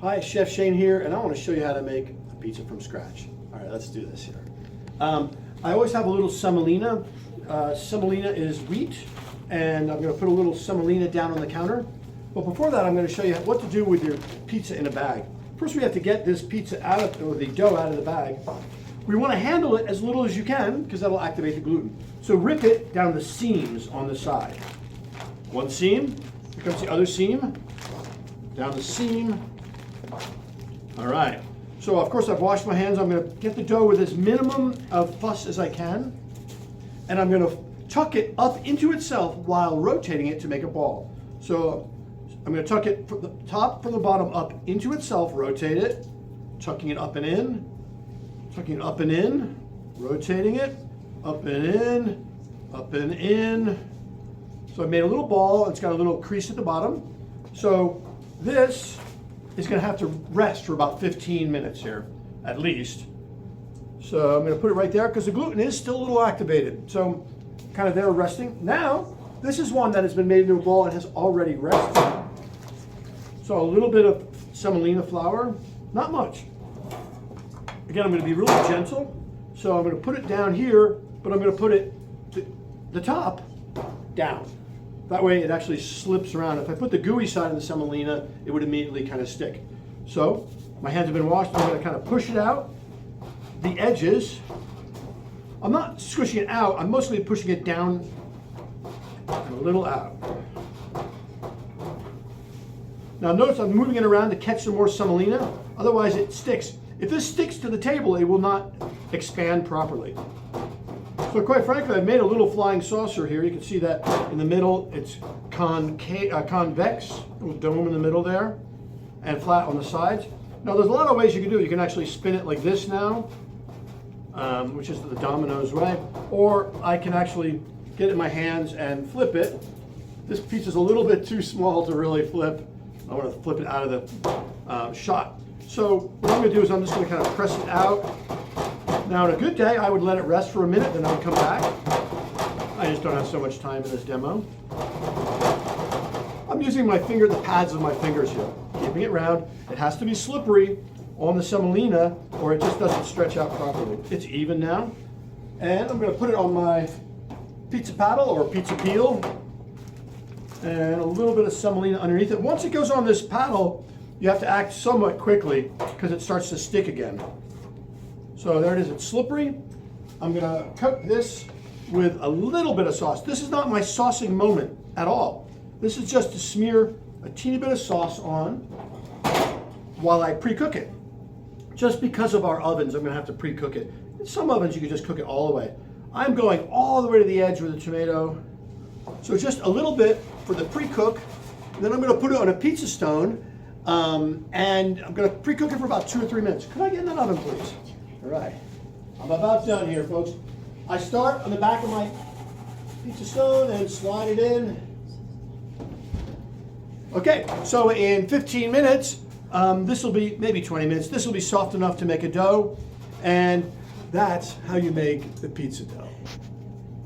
Hi, Chef Shane here, and I want to show you how to make a pizza from scratch. All right, let's do this here. I always have a little semolina. Semolina is wheat, and I'm going to put a little semolina down on the counter. But before that, I'm going to show you what to do with your pizza in a bag. First, we have to get this pizza out of, or the dough out of the bag. We want to handle it as little as you can, because that'll activate the gluten. So rip it down the seams on the side. One seam, here comes the other seam, down the seam. All right, so of course I've washed my hands. I'm going to get the dough with as minimum of fuss as I can, and I'm going to tuck it up into itself while rotating it to make a ball. So I'm going to tuck it from the top, from the bottom up into itself, rotate it, tucking it up and in, tucking it up and in, rotating it, up and in, up and in. So I made a little ball. It's got a little crease at the bottom. So this is going to have to rest for about 15 minutes here, at least. So I'm going to put it right there because the gluten is still a little activated. So kind of there resting. Now, this is one that has been made into a ball and has already rested. So a little bit of semolina flour, not much. Again, I'm going to be really gentle. So I'm going to put it down here, but I'm going to put it, the top down. That way it actually slips around. If I put the gooey side of the semolina, it would immediately kind of stick. So my hands have been washed. I'm going to kind of push it out. The edges, I'm not squishing it out. I'm mostly pushing it down and a little out. Now notice I'm moving it around to catch some more semolina. Otherwise it sticks. If this sticks to the table, it will not expand properly. So quite frankly, I've made a little flying saucer here. You can see that in the middle, it's convex, a little dome in the middle there, and flat on the sides. Now there's a lot of ways you can do it. You can actually spin it like this now, which is the Domino's way, or I can actually get it in my hands and flip it. This piece is a little bit too small to really flip. I want to flip it out of the shot. So what I'm going to do is I'm just going to kind of press it out. Now, on a good day, I would let it rest for a minute, then I would come back. I just don't have so much time in this demo. I'm using my finger, the pads of my fingers here, keeping it round. It has to be slippery on the semolina, or it just doesn't stretch out properly. It's even now. And I'm going to put it on my pizza paddle or pizza peel, and a little bit of semolina underneath it. Once it goes on this paddle, you have to act somewhat quickly because it starts to stick again. So there it is, it's slippery. I'm gonna coat this with a little bit of sauce. This is not my saucing moment at all. This is just to smear a teeny bit of sauce on while I pre-cook it. Just because of our ovens, I'm gonna have to pre-cook it. In some ovens, you can just cook it all the way. I'm going all the way to the edge with the tomato. So just a little bit for the pre-cook. Then I'm gonna put it on a pizza stone, and I'm gonna pre-cook it for about 2 or 3 minutes. Could I get in that oven, please? All right, I'm about done here, folks. I start on the back of my pizza stone and slide it in. Okay, so in 15 minutes, this will be, maybe 20 minutes, this will be soft enough to make a dough, and that's how you make the pizza dough.